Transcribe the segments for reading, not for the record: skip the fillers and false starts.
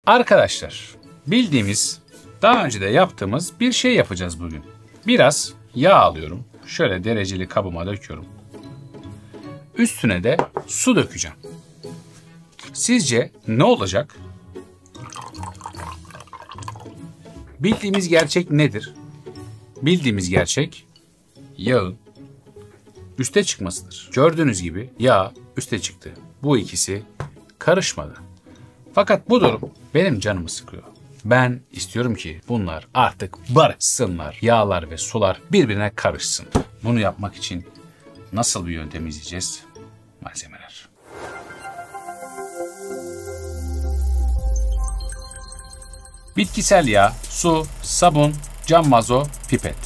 Arkadaşlar, bildiğimiz, daha önce de yaptığımız bir şey yapacağız bugün. Biraz yağ alıyorum. Şöyle dereceli kabıma döküyorum. Üstüne de su dökeceğim. Sizce ne olacak? Bildiğimiz gerçek nedir? Bildiğimiz gerçek yağın üste çıkmasıdır. Gördüğünüz gibi yağ üste çıktı. Bu ikisi karışmadı. Fakat bu durum benim canımı sıkıyor. Ben istiyorum ki bunlar artık barışsınlar. Yağlar ve sular birbirine karışsın. Bunu yapmak için nasıl bir yöntem izleyeceğiz? Malzemeler. Bitkisel yağ, su, sabun, cam vazo, pipet.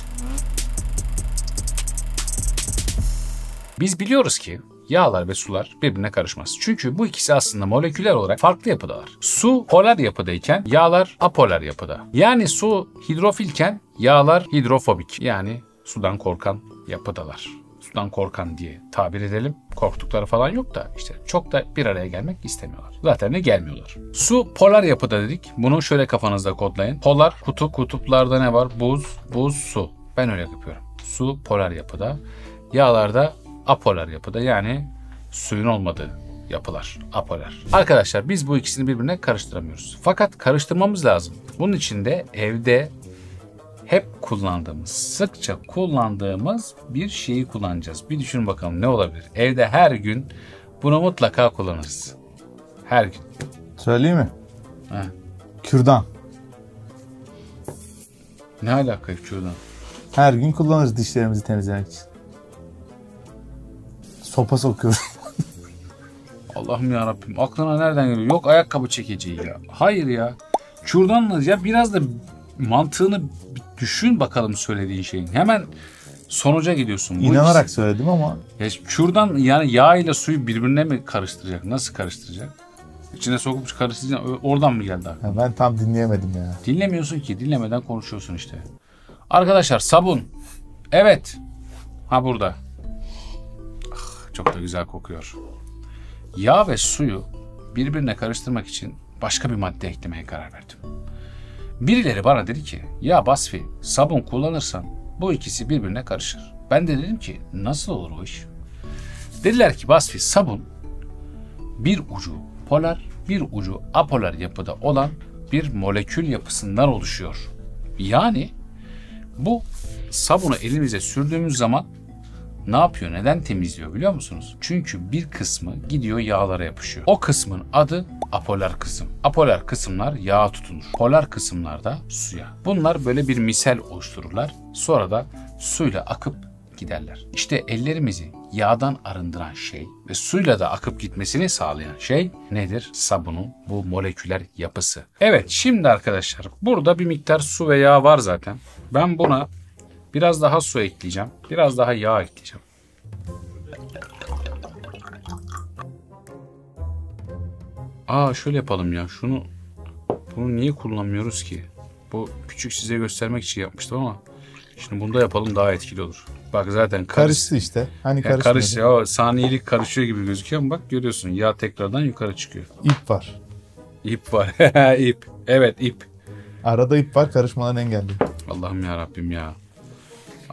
Biz biliyoruz ki yağlar ve sular birbirine karışmaz. Çünkü bu ikisi aslında moleküler olarak farklı yapıdalar. Su polar yapıdayken yağlar apolar yapıda. Yani su hidrofilken yağlar hidrofobik. Yani sudan korkan yapıdalar. Sudan korkan diye tabir edelim. Korktukları falan yok da işte çok da bir araya gelmek istemiyorlar. Zaten de gelmiyorlar. Su polar yapıda dedik. Bunu şöyle kafanızda kodlayın. Polar, kutup, kutuplarda ne var? Buz, buz, su. Ben öyle yapıyorum. Su polar yapıda. Yağlarda apolar yapıda, yani suyun olmadığı yapılar, apolar. Arkadaşlar biz bu ikisini birbirine karıştıramıyoruz. Fakat karıştırmamız lazım. Bunun için de evde hep kullandığımız, sıkça kullandığımız bir şeyi kullanacağız. Bir düşünün bakalım ne olabilir? Evde her gün bunu mutlaka kullanırız. Her gün. Söyleyeyim mi? He. Kürdan. Ne alaka kürdan? Her gün kullanırız dişlerimizi temizlemek için. Sopa sokuyoruz. Allah'ım yarabbim, aklına nereden geliyor? Yok ayakkabı çekeceği ya. Hayır ya. Kürdanla ya biraz da mantığını düşün bakalım söylediğin şeyin. Hemen sonuca gidiyorsun. İnanarak söyledim ama. Ya kürdan yani yağ ile suyu birbirine mi karıştıracak? Nasıl karıştıracak? İçine sokup karıştıracak. Oradan mı geldi aklına? Ben tam dinleyemedim ya. Dinlemiyorsun ki. Dinlemeden konuşuyorsun işte. Arkadaşlar sabun. Evet. Ha burada. Çok da güzel kokuyor. Yağ ve suyu birbirine karıştırmak için başka bir madde eklemeye karar verdim. Birileri bana dedi ki ya Basfi sabun kullanırsan bu ikisi birbirine karışır. Ben de dedim ki nasıl olur o iş? Dediler ki Basfi sabun bir ucu polar bir ucu apolar yapıda olan bir molekül yapısından oluşuyor. Yani bu sabunu elimize sürdüğümüz zaman ne yapıyor? Neden temizliyor biliyor musunuz? Çünkü bir kısmı gidiyor yağlara yapışıyor. O kısmın adı apolar kısım. Apolar kısımlar yağa tutunur. Polar kısımlar da suya. Bunlar böyle bir misel oluştururlar. Sonra da suyla akıp giderler. İşte ellerimizi yağdan arındıran şey ve suyla da akıp gitmesini sağlayan şey nedir? Sabunun bu moleküler yapısı. Evet şimdi arkadaşlar burada bir miktar su ve yağ var zaten. Ben buna biraz daha su ekleyeceğim. Biraz daha yağ ekleyeceğim. Şöyle yapalım ya. Bunu niye kullanmıyoruz ki? Bu küçük size göstermek için yapmıştım ama şimdi bunda yapalım daha etkili olur. Bak zaten karıştı işte. Hani karışmıyor. Ya saniyelik karışıyor gibi gözüküyor ama bak görüyorsun yağ tekrardan yukarı çıkıyor. İp var. İp var. İp. Evet ip. Arada ip var, karışmalarını engelliyor. Allah'ım ya Rabbim ya.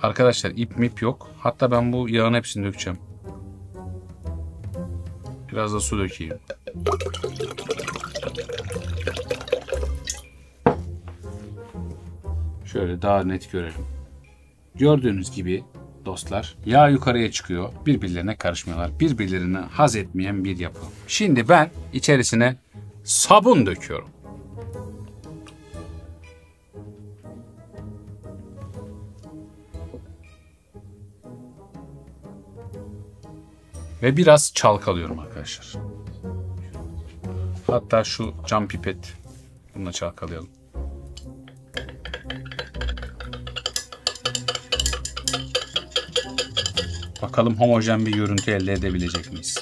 Arkadaşlar ip mip yok. Hatta ben bu yağın hepsini dökeceğim. Biraz da su dökeyim. Şöyle daha net görelim. Gördüğünüz gibi dostlar yağ yukarıya çıkıyor. Birbirlerine karışmıyorlar. Birbirlerine haz etmeyen bir yapı. Şimdi ben içerisine sabun döküyorum. Ve biraz çalkalıyorum arkadaşlar. Hatta şu cam pipet bununla çalkalayalım. Bakalım homojen bir görüntü elde edebilecek miyiz?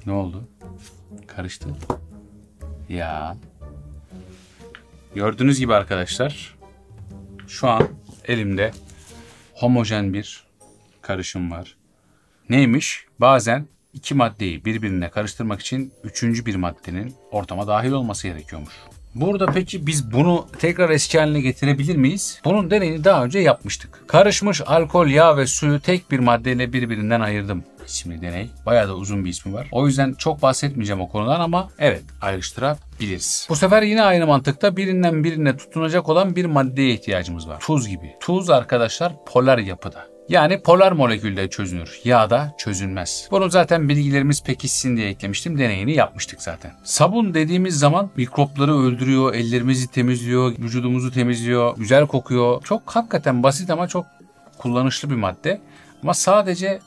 Ne oldu? Karıştı. Ya. Gördüğünüz gibi arkadaşlar şu an elimde homojen bir karışım var. Neymiş? Bazen iki maddeyi birbirine karıştırmak için üçüncü bir maddenin ortama dahil olması gerekiyormuş. Burada peki biz bunu tekrar eski haline getirebilir miyiz? Bunun deneyini daha önce yapmıştık. Karışmış alkol, yağ ve suyu tek bir maddeyle birbirinden ayırdım isimli deney. Bayağı da uzun bir ismi var. O yüzden çok bahsetmeyeceğim o konudan ama evet ayrıştırabiliriz. Bu sefer yine aynı mantıkta birinden birine tutunacak olan bir maddeye ihtiyacımız var. Tuz gibi. Tuz arkadaşlar polar yapıda. Yani polar molekülde çözünür. Yağda çözünmez. Bunu zaten bilgilerimiz pekişsin diye eklemiştim. Deneyini yapmıştık zaten. Sabun dediğimiz zaman mikropları öldürüyor, ellerimizi temizliyor, vücudumuzu temizliyor, güzel kokuyor. Çok hakikaten basit ama çok kullanışlı bir madde. Ama sadece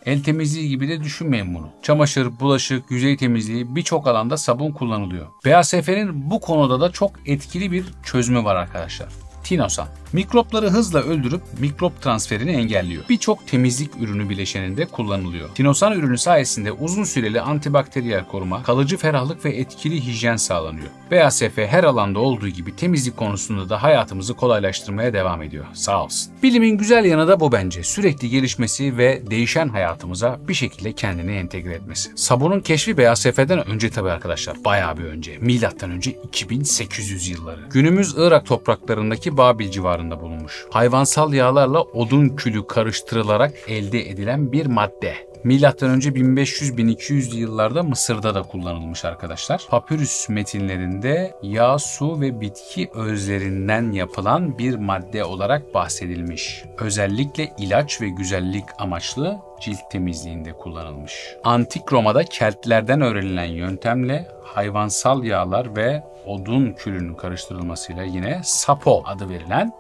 el temizliği gibi de düşünmeyin bunu. Çamaşır, bulaşık, yüzey temizliği birçok alanda sabun kullanılıyor. BASF'nin bu konuda da çok etkili bir çözümü var arkadaşlar. Tinosan. Mikropları hızla öldürüp mikrop transferini engelliyor. Birçok temizlik ürünü bileşeninde kullanılıyor. Tinosan ürünü sayesinde uzun süreli antibakteriyel koruma, kalıcı ferahlık ve etkili hijyen sağlanıyor. BASF her alanda olduğu gibi temizlik konusunda da hayatımızı kolaylaştırmaya devam ediyor. Sağ olsun. Bilimin güzel yanı da bu bence. Sürekli gelişmesi ve değişen hayatımıza bir şekilde kendini entegre etmesi. Sabunun keşfi BASF'den önce tabii arkadaşlar. Bayağı bir önce. Milattan önce 2800 yılları. Günümüz Irak topraklarındaki Babil civarında bulunmuş. Hayvansal yağlarla odun külü karıştırılarak elde edilen bir madde. Milattan önce 1500-1200 yıllarda Mısır'da da kullanılmış arkadaşlar. Papyrus metinlerinde yağ, su ve bitki özlerinden yapılan bir madde olarak bahsedilmiş. Özellikle ilaç ve güzellik amaçlı cilt temizliğinde kullanılmış. Antik Roma'da Keltlerden öğrenilen yöntemle hayvansal yağlar ve odun külünün karıştırılmasıyla yine sapo adı verilen,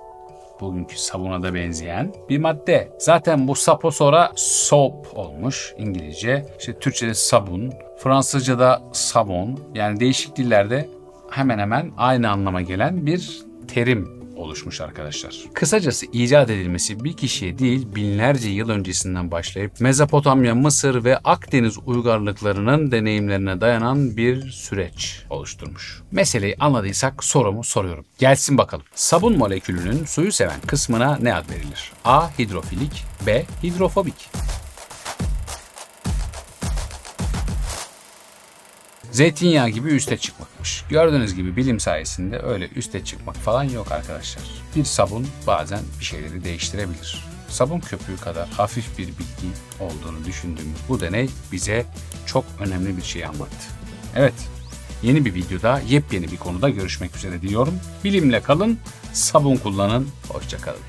bugünkü sabuna da benzeyen bir madde. Zaten bu sapo sonra soap olmuş İngilizce. İşte Türkçe'de sabun, Fransızca'da savon. Yani değişik dillerde hemen hemen aynı anlama gelen bir terim oluşmuş arkadaşlar. Kısacası icat edilmesi bir kişiye değil binlerce yıl öncesinden başlayıp Mezopotamya, Mısır ve Akdeniz uygarlıklarının deneyimlerine dayanan bir süreç oluşturmuş. Meseleyi anladıysak sorumu soruyorum. Gelsin bakalım. Sabun molekülünün suyu seven kısmına ne ad verilir? A. Hidrofilik, B. Hidrofobik. Zeytinyağı gibi üste çıkmakmış. Gördüğünüz gibi bilim sayesinde öyle üste çıkmak falan yok arkadaşlar. Bir sabun bazen bir şeyleri değiştirebilir. Sabun köpüğü kadar hafif bir bitki olduğunu düşündüğümüz bu deney bize çok önemli bir şey anlattı. Evet, yeni bir videoda yepyeni bir konuda görüşmek üzere diyorum. Bilimle kalın, sabun kullanın, hoşça kalın.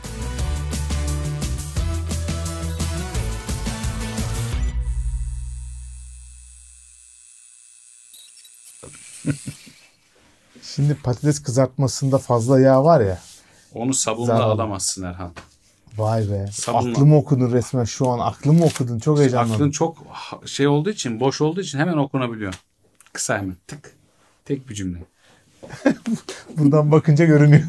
Şimdi patates kızartmasında fazla yağ var ya. Onu sabunla alamazsın Erhan. Vay be. Sabunla. Aklımı okudun resmen şu an. Aklımı okudun. Çok heyecanlandım. Aklın çok şey olduğu için, boş olduğu için hemen okunabiliyor. Kısa hemen. Tık. Tek bir cümle. Buradan bakınca görünüyor.